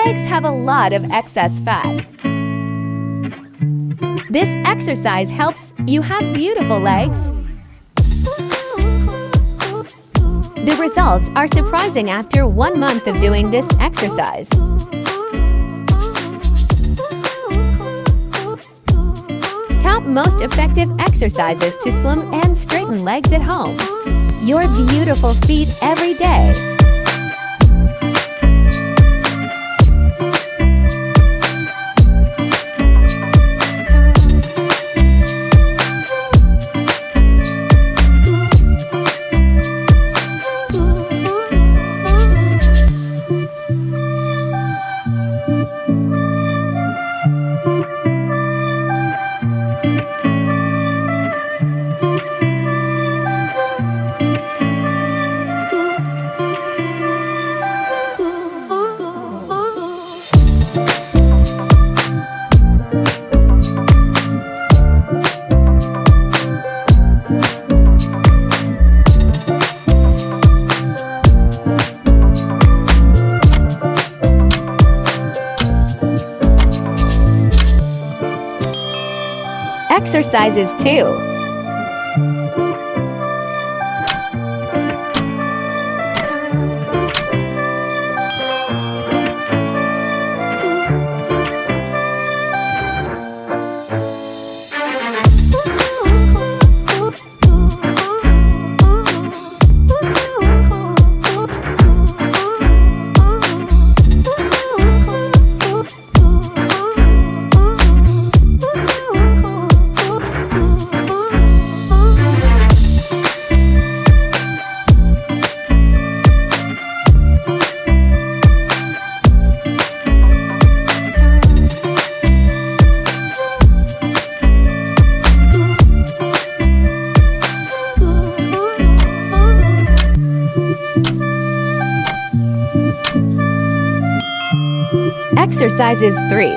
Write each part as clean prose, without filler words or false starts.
legs have a lot of excess fat. This exercise helps you have beautiful legs. The results are surprising after 1 month of doing this exercise. Top most effective exercises to slim and straighten legs at home. Your beautiful feet every day. Exercises 2. Exercises 3.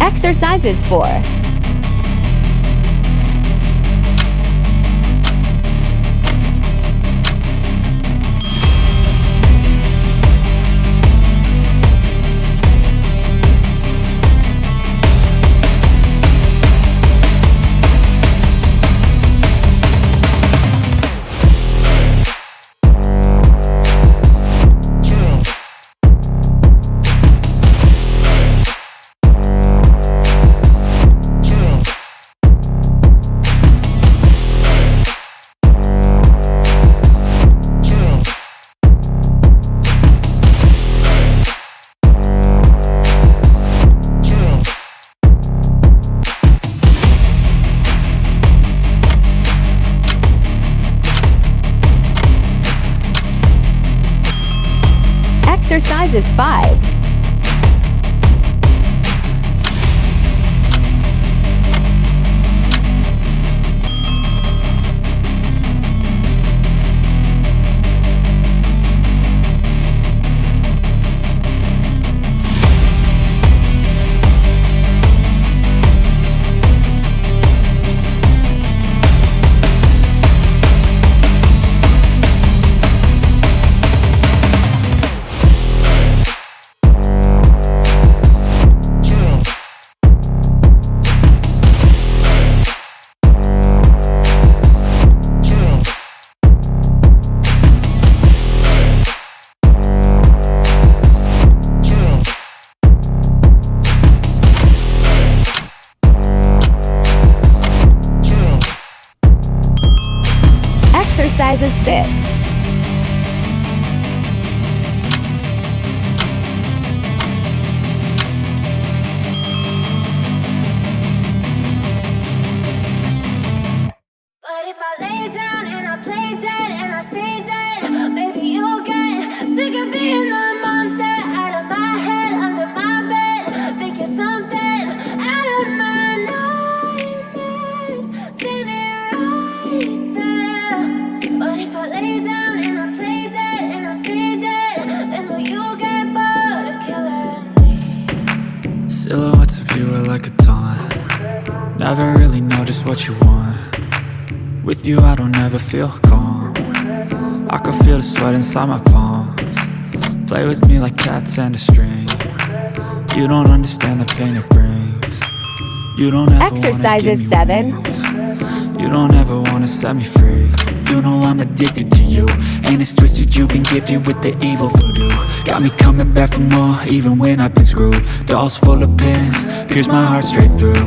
Exercises 4. Exercises 5. Exercises 6. But if I lay down and I play dead and I stay dead, maybe you'll get sick of being the monster out of my head, under my bed. Think you're something out of my nightmares, standing right there. But if I lay down and I play dead and I stay dead, then will you get bored of killing me? Silhouettes of you are like a taunt. Never really know just what you want. With you I don't ever feel calm. I can feel the sweat inside my palms. Play with me like cats and a string. You don't understand the pain it brings. You don't ever Exercises wanna give me 7. wings. You don't ever wanna set me free. You know I'm addicted to you, and it's twisted. You've been gifted with the evil voodoo. Got me coming back for more, even when I've been screwed. Dolls full of pins, pierce my heart straight through.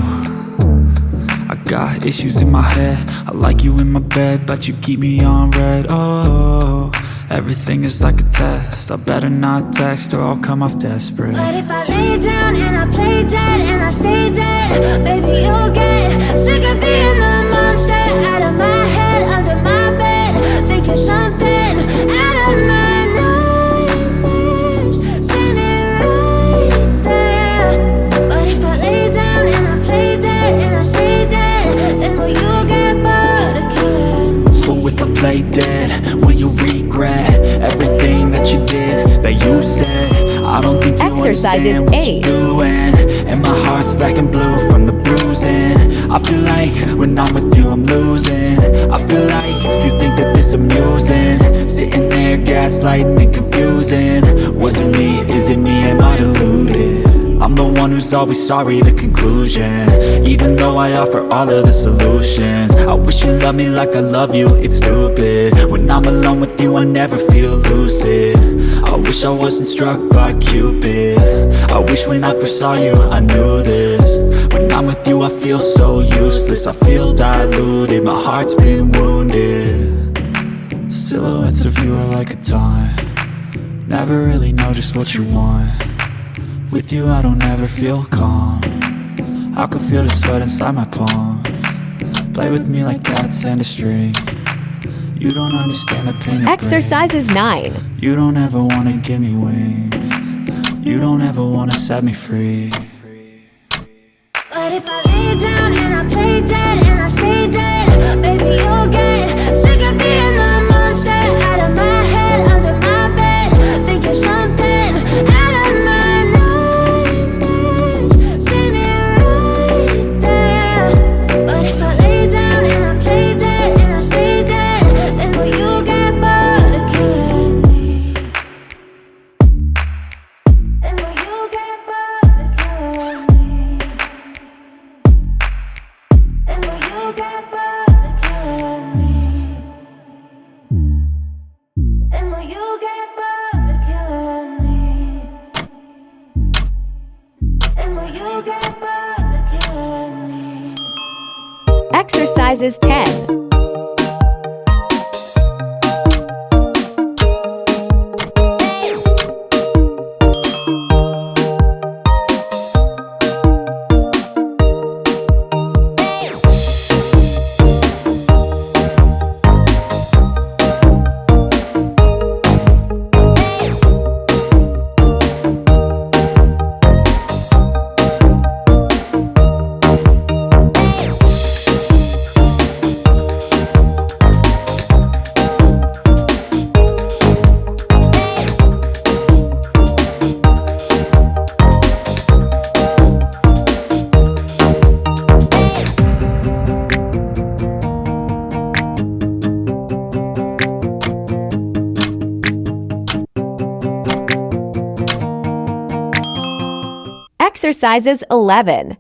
I got issues in my head. I like you in my bed, but you keep me on red. Oh, everything is like a test. I better not text or I'll come off desperate. But if I lay down and I play dead and I stay dead, maybe you'll get sick of being the monster out of my head, under my bed. Think you're something out of my nightmares, standing right there. But if I lay down and I play dead and I stay dead, then will you get bored of killing me? So if I play dead, will you regret everything that you did, that you said? I don't think you Exercises understand what 8. you're doing, and my heart's black and blue from the bruising. I feel like when I'm with you I'm losing. I feel like you think that this amusing, sitting there gaslighting and confusing. Was it me? Is it me? Am I deluded? I'm the one who's always sorry, the conclusion. Even though I offer all of the solutions, I wish you loved me like I love you, it's stupid. When I'm alone with you I never feel lucid. I wish I wasn't struck by Cupid. I wish when I first saw you I knew this. When I'm with you I feel so useless. I feel diluted, my heart's been wounded. Silhouettes of you are like a taunt. Never really know just what you want. With you I don't ever feel calm. I can feel the sweat inside my palms. Play with me like cats and a string. You don't understand the pain it brings. Exercises 9. You don't ever wanna give me wings. You don't ever wanna set me free. But if I lay down and I play dead and I stay dead, maybe you'll get sick of being the monster out of my head, under my bed. Think you're something out of my nightmares, standing right there. But if I lay down and I play dead and I stay dead, then will you get bored of killing me? Then will you get bored of killing me? Then will you get bored of killing me? Then will you get bored of killing me? Then will you get bored of killing me? Exercises 10. Exercises 11.